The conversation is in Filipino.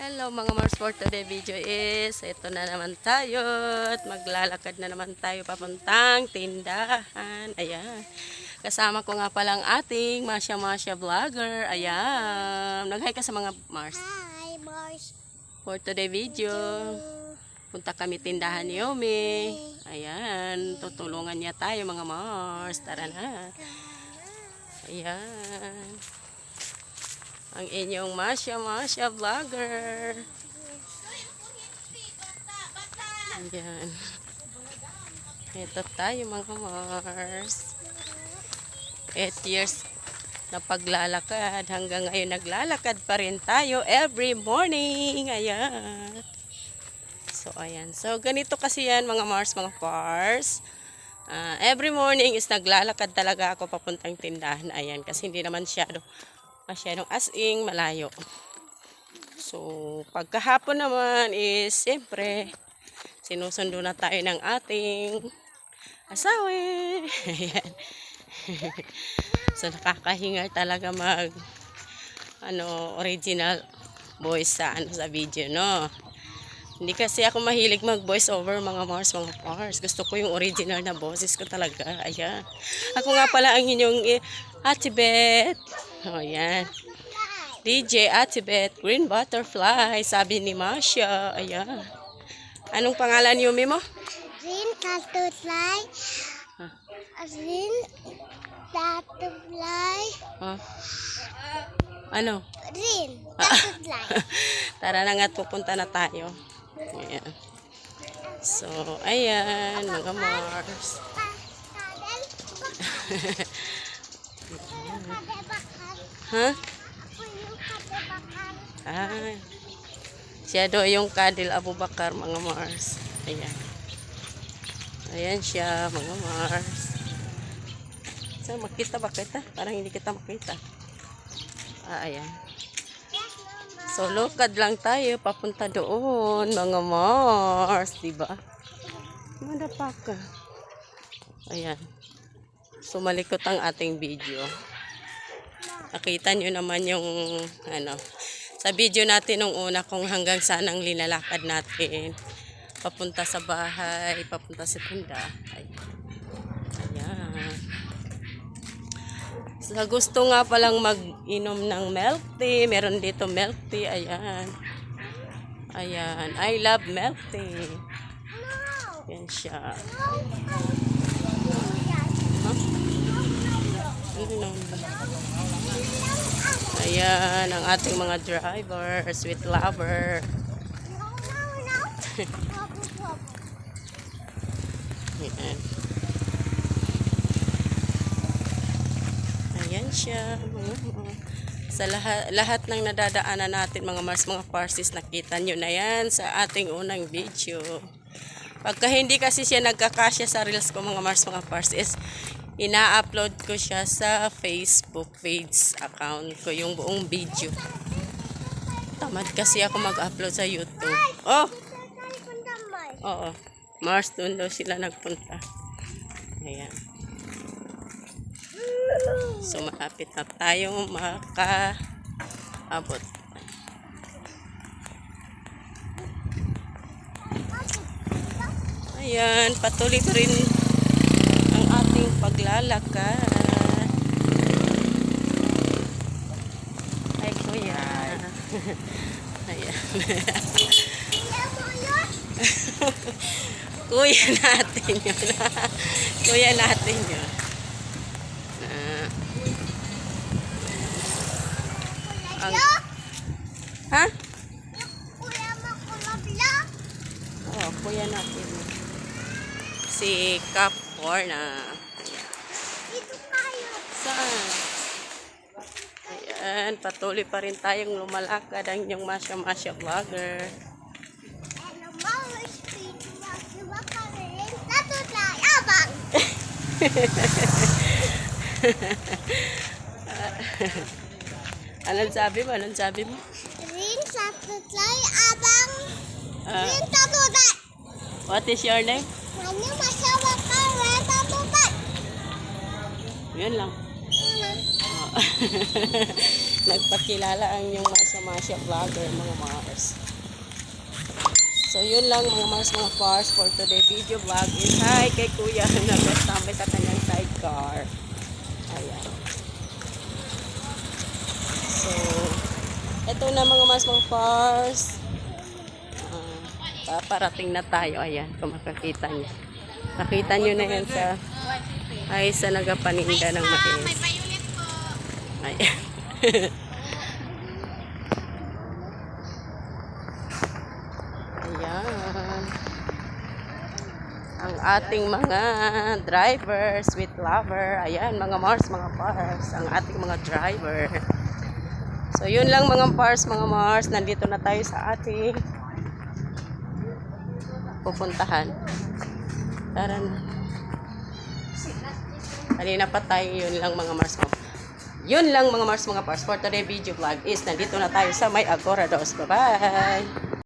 Hello mga Mars, for today video is ito na naman tayo at maglalakad na naman tayo papuntang tindahan. Ayan, kasama ko nga palang ating Masya vlogger. Ayan, nag-hi ka sa mga Mars. Hi, Mars. For today video, punta kami tindahan ni Yomi. Ayan, tutulungan niya tayo mga Mars. Tara na. Ayan, ang inyong Masya vlogger. Ayan. Ito tayo mga Mars. 8 years na paglalakad. Hanggang ngayon naglalakad pa rin tayo every morning. Ayan. So ayan. So ganito kasi yan mga Mars, mga Pars. Every morning is naglalakad talaga ako papuntang tindahan. Ayan. Kasi hindi naman masyadong as-in malayo. So pagkahapon naman is siyempre sinusundo na tayo ng ating asawa. Ayan. So nakakahingal talaga mag original voice sa video, no. Hindi kasi ako mahilig mag voice over mga Mars, mga Pars. Gusto ko yung original na boses ko talaga. Ayan. Ako nga pala ang inyong Ate Beth. Oh, yan. DJ Ate Beth, Green Butterfly, sabi ni Masya. Ayan. Anong pangalan Yumi mo? Green Butterfly. Green Butterfly. Huh? Ano? Green Butterfly. Tara na nga, pupunta na tayo. Ayan. So, ayan, mga Mars. Ha? Siya do yung Kadil Abubakar, mga Mars. Ayan. Ayan siya, mga Mars. So, makita ba kita? Parang hindi kita makita. Ayan. So, lokad lang tayo papunta doon, mga Mars, diba? Madapa ka. Ayan. So, malikot ang ating video. Nakita nyo naman yung, sa video natin nung una kung hanggang saan ang linalakad natin. Papunta sa bahay, papunta sa tindahan. Ayan. Sa gusto nga palang mag-inom ng milk tea, meron dito milk tea, ayan. Ayan, I love milk tea. Yan siya. Ayan, ang ating mga driver, sweet lover. Ayan. Ayan siya. Sa lahat ng nadadaanan natin mga Mars, mga Parsis, nakita nyo na yan sa ating unang video. Pagka hindi kasi siya nagkakasya sa reels ko mga Mars, mga Parsis, ina-upload ko siya sa Facebook page account ko, yung buong video. Tamad kasi ako mag-upload sa YouTube. Oh! Oo. Mars, doon daw sila nagpunta. Ayan. So, malapit na tayo makaabot. Ayan, patuloy pa rin ang ating paglalakad. Ay, kuya. Ayan. Kuya natin yun. Kuya natin yun. Ha? Kuya makulabla. Oh, kuya natin. Si Kaporna. Dito tayo. Saan? Ayan, patuloy pa rin tayong lumalakad ang inyong Masya vlogger. Hello, Mama. Street. Diba ka rin? Natutay. Abang. Anong sabi mo? Anong sabi mo? Green Butterfly. Abang. Green Butterfly. What is your name? Ano masawa ka? Red Butterfly. Yun lang. nagpakilala ang yung Masya vlogger mga Mars. So yun lang mga Mars, mga Pars, for today video vlog is hi kay Kuya na nagtambay sa kanyang sidecar. Ayan. So, eto na mga Mars, mga Pars. Paparating na tayo. Ayan, kung makakita nyo. Nakita nyo na yan sa nagapaninda ng mais. May payulit po. Ayan. Ayan. Ang ating mga driver, sweet lover. Ayan, mga Mars, mga Pars. Ang ating mga driver. So, yun lang mga Pars, mga Mars. Nandito na tayo sa ating pupuntahan. Tara na. Kanina pa tayo, yun lang mga Mars. Yun lang mga Mars, mga Pars. For today video vlog is nandito na tayo sa may Agora Dos. Bye-bye!